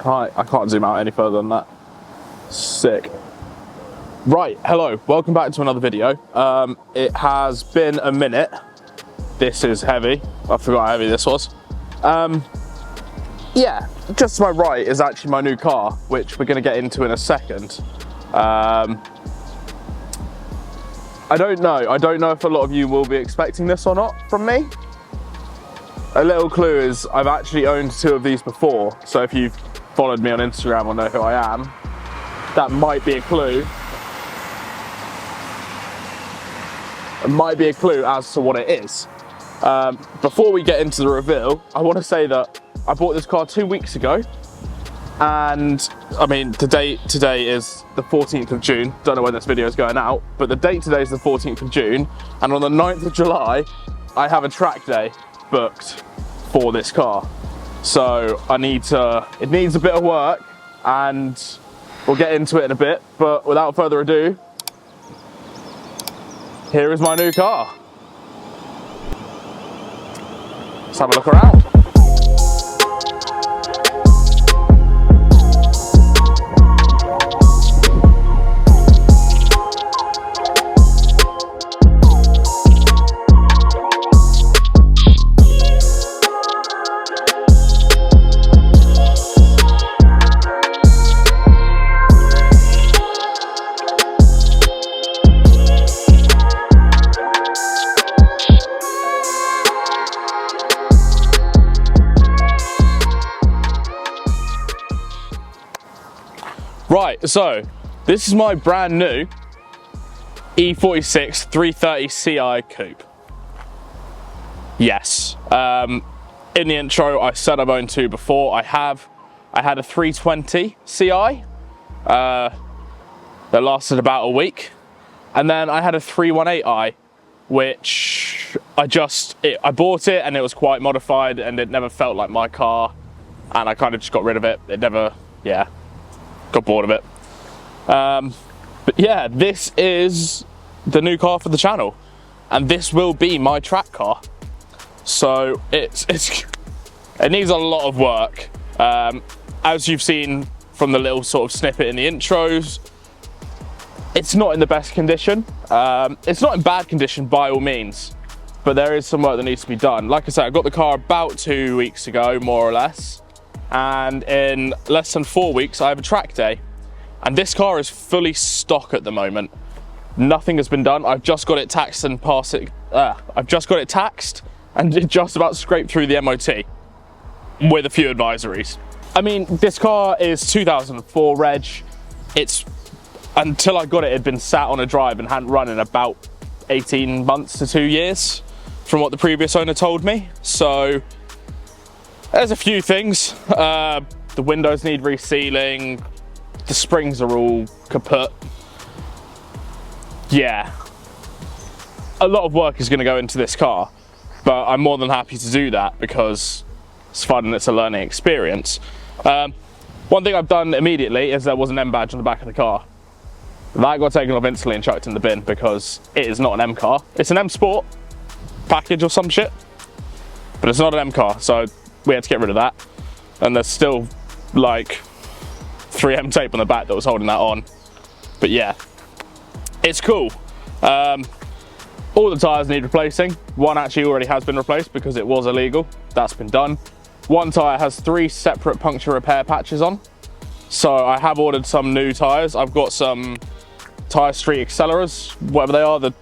I can't zoom out any further than that. Sick. Right, hello, welcome back to another video. It has been a minute. This is heavy. I forgot how heavy this was. Yeah, just to my right is actually my new car, which we're gonna get into in a second. I don't know if a lot of you will be expecting this or not from me. A little clue is I've actually owned two of these before, so if you've followed me on Instagram or know who I am, that might be a clue. It might be a clue as to what it is. Before we get into the reveal, I want to say that I bought this car 2 weeks ago, and I mean today is the 14th of June. Don't know when this video is going out, but the date today is the 14th of June, and on the 9th of July I have a track day booked for this car. So it needs a bit of work, and we'll get into it in a bit, but without further ado, here is my new car. Let's have a look around. Right, so this is my brand new E46 330 Ci coupe. Yes, in the intro I said I've owned two before. I had a 320 Ci that lasted about a week, and then I had a 318i, which I bought it and it was quite modified and it never felt like my car, and I kind of just got rid of it. Got bored of it. But yeah, this is the new car for the channel, and this will be my track car. So it needs a lot of work. As you've seen from the little sort of snippet in the intros, it's not in the best condition. It's not in bad condition by all means, but there is some work that needs to be done. Like I said, I got the car about 2 weeks ago, more or less. And in less than 4 weeks I have a track day, and this car is fully stock at the moment. Nothing has been done. I've just got it taxed and it just about scraped through the MOT with a few advisories. I mean, this car is 2004 reg. Until I got it, had been sat on a drive and hadn't run in about 18 months to 2 years from what the previous owner told me. So there's a few things. The windows need resealing. The springs are all kaput. Yeah. A lot of work is going to go into this car, but I'm more than happy to do that because it's fun and it's a learning experience. One thing I've done immediately is there was an M badge on the back of the car. That got taken off instantly and chucked in the bin because it is not an M car. It's an M Sport package or some shit, but it's not an M car, so we had to get rid of that. And there's still like 3M tape on the back that was holding that on. But yeah, it's cool. All the tyres need replacing. One actually already has been replaced because it was illegal. That's been done. One tyre has 3 separate puncture repair patches on. So I have ordered some new tyres. I've got some Tyre Street Acceleras, whatever they are, the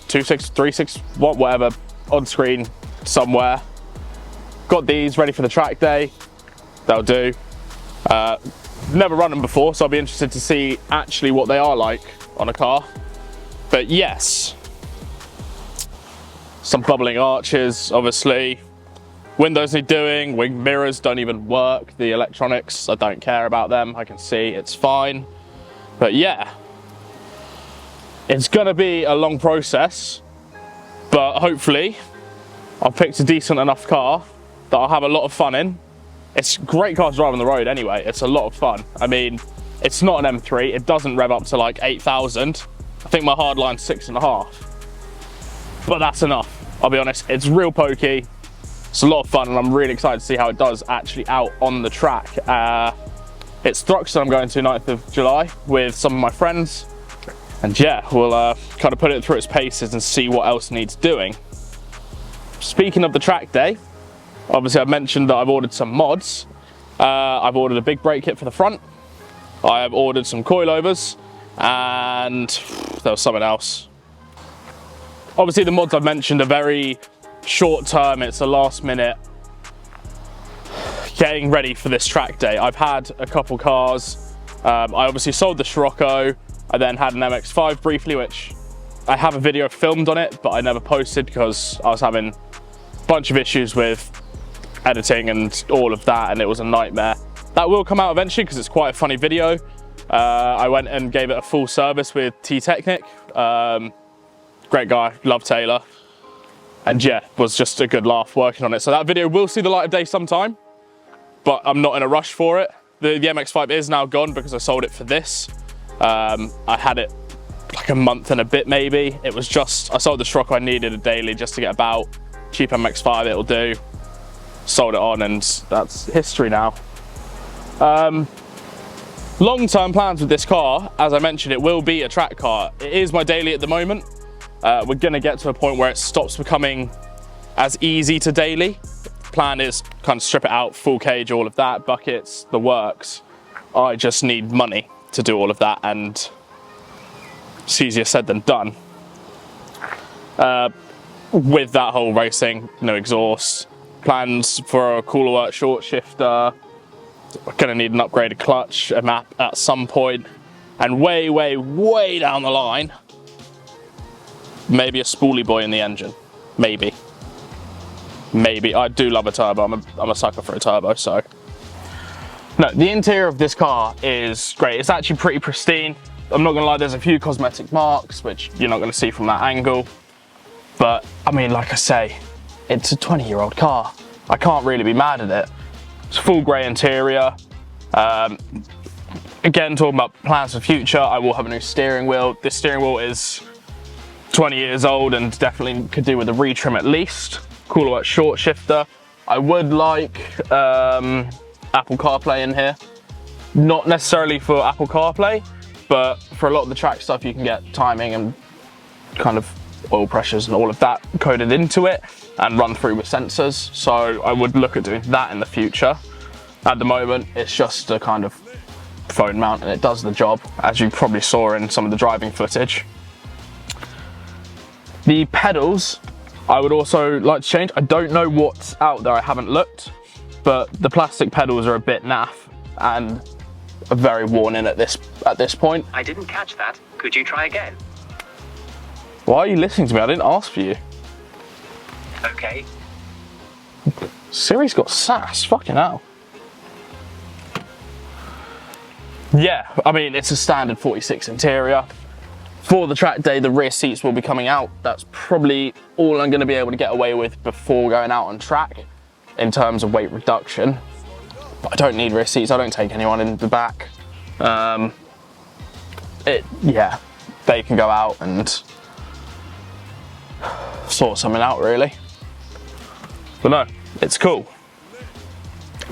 26, 36, whatever, on screen somewhere. Got these ready for the track day. They'll do. Never run them before, so I'll be interested to see actually what they are like on a car. But yes, some bubbling arches, obviously. Windows need doing, wing mirrors don't even work. The electronics, I don't care about them. I can see it's fine. But yeah, it's gonna be a long process, but hopefully I've picked a decent enough car that I'll have a lot of fun in. It's a great car to drive on the road anyway. It's a lot of fun. I mean, it's not an M3. It doesn't rev up to like 8,000. I think my hard line's 6.5. But that's enough. I'll be honest, it's real pokey. It's a lot of fun, and I'm really excited to see how it does actually out on the track. it's Thruxton I'm going to 9th of July with some of my friends. And yeah, we'll kind of put it through its paces and see what else needs doing. Speaking of the track day, obviously I've mentioned that I've ordered some mods. I've ordered a big brake kit for the front. I have ordered some coilovers, and there was something else. Obviously the mods I've mentioned are very short term, it's a last minute getting ready for this track day. I've had a couple cars. I obviously sold the Scirocco. I then had an MX-5 briefly, which I have a video filmed on it, but I never posted because I was having a bunch of issues with editing and all of that, and it was a nightmare. That will come out eventually because it's quite a funny video. I went and gave it a full service with T-Technic. Great guy, love Taylor. And yeah, was just a good laugh working on it. So that video will see the light of day sometime, but I'm not in a rush for it. The MX-5 is now gone because I sold it for this. I had it like a month and a bit maybe. It was just, I sold the Scirocco, I needed a daily just to get about. Cheap MX-5, it'll do. Sold it on, and that's history now. Long-term plans with this car, as I mentioned, it will be a track car. It is my daily at the moment. We're gonna get to a point where it stops becoming as easy to daily. Plan is kind of strip it out, full cage, all of that, buckets, the works. I just need money to do all of that, and it's easier said than done. With that whole racing, no exhaust, plans for a coilovers short shifter, gonna need an upgraded clutch, a map at some point, and way, way, way down the line, maybe a spoolie boy in the engine, maybe. Maybe. I do love a turbo, I'm a sucker for a turbo, so. No, the interior of this car is great. It's actually pretty pristine. I'm not gonna lie, there's a few cosmetic marks, which you're not gonna see from that angle. But, I mean, like I say, it's a 20-year-old car. I can't really be mad at it. It's a full grey interior. Again, talking about plans for future, I will have a new steering wheel. This steering wheel is 20 years old and definitely could do with a retrim at least. Coilovers short shifter. I would like Apple CarPlay in here. Not necessarily for Apple CarPlay, but for a lot of the track stuff you can get timing and kind of oil pressures and all of that coded into it and run through with sensors. So I would look at doing that in the future. At the moment, it's just a kind of phone mount and it does the job, as you probably saw in some of the driving footage. The pedals, I would also like to change. I don't know what's out there, I haven't looked, but the plastic pedals are a bit naff and are very worn in at this point. I didn't catch that. Could you try again? Why are you listening to me? I didn't ask for you. Okay. Siri's got sass, fucking hell. Yeah, I mean, it's a standard 46 interior. For the track day, the rear seats will be coming out. That's probably all I'm gonna be able to get away with before going out on track in terms of weight reduction. But I don't need rear seats, I don't take anyone in the back. Yeah, they can go out and sort something out really. But no, it's cool.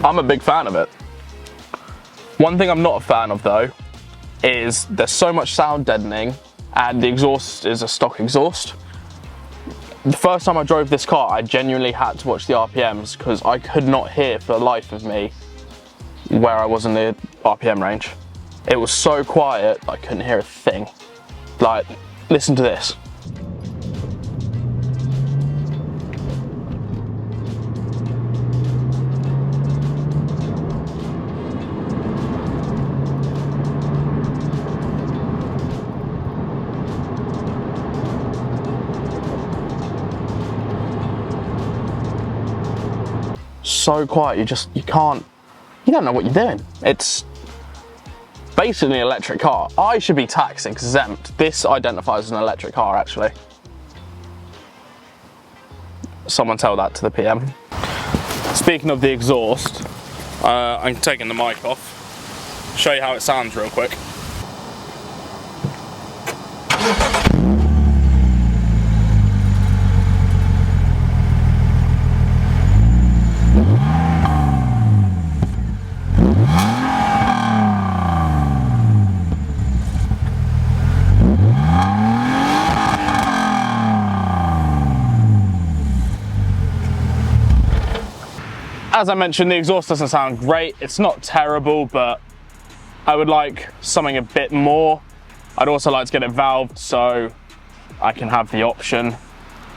I'm a big fan of it. One thing I'm not a fan of though, is there's so much sound deadening and the exhaust is a stock exhaust. The first time I drove this car, I genuinely had to watch the RPMs because I could not hear for the life of me where I was in the RPM range. It was so quiet, I couldn't hear a thing. Like, listen to this. So quiet, you don't know what you're doing. It's basically an electric car. I should be tax exempt. This identifies as an electric car actually. Someone tell that to the PM. Speaking of the exhaust, I'm taking the mic off. Show you how it sounds real quick. As I mentioned, the exhaust doesn't sound great. It's not terrible, but I would like something a bit more. I'd also like to get it valved so I can have the option.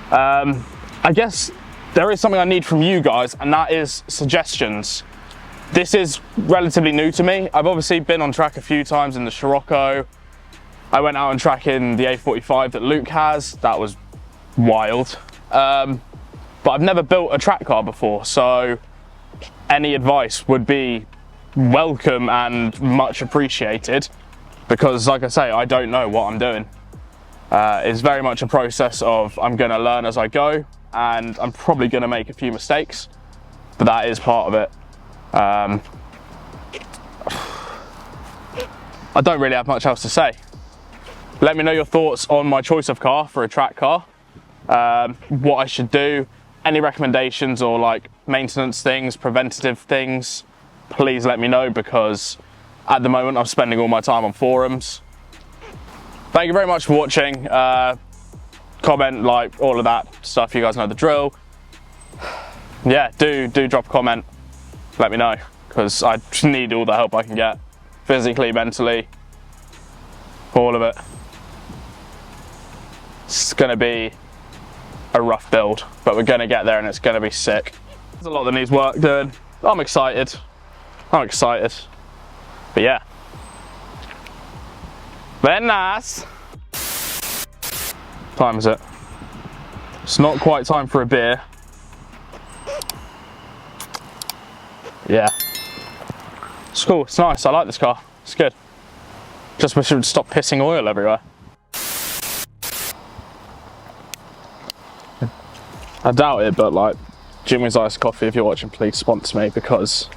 I guess there is something I need from you guys, and that is suggestions. This is relatively new to me. I've obviously been on track a few times in the Scirocco. I went out on track in the A45 that Luke has. That was wild. But I've never built a track car before, so any advice would be welcome and much appreciated, because like I say, I don't know what I'm doing. It's very much a process of I'm going to learn as I go, and I'm probably going to make a few mistakes, but that is part of it. I don't really have much else to say. Let me know your thoughts on my choice of car for a track car, what I should do, any recommendations or like maintenance things, preventative things, please let me know, because at the moment I'm spending all my time on forums. Thank you very much for watching. Comment, like, all of that stuff, you guys know the drill. Yeah, do drop a comment, let me know, because I just need all the help I can get, physically, mentally, all of it. It's gonna be a rough build, but we're gonna get there and it's gonna be sick. There's a lot that needs work doing. I'm excited. But yeah. Very nice. Time is it? It's not quite time for a beer. Yeah. It's cool, it's nice, I like this car. It's good. Just wish it would stop pissing oil everywhere. I doubt it, but like, Jimmy's Iced Coffee, if you're watching, please sponsor me, because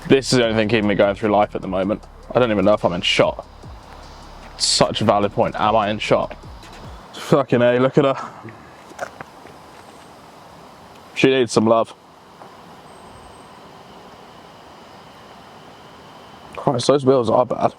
this is the only thing keeping me going through life at the moment. I don't even know if I'm in shot. Such a valid point, am I in shot? Fucking A, look at her. She needs some love. Christ, those wheels are bad.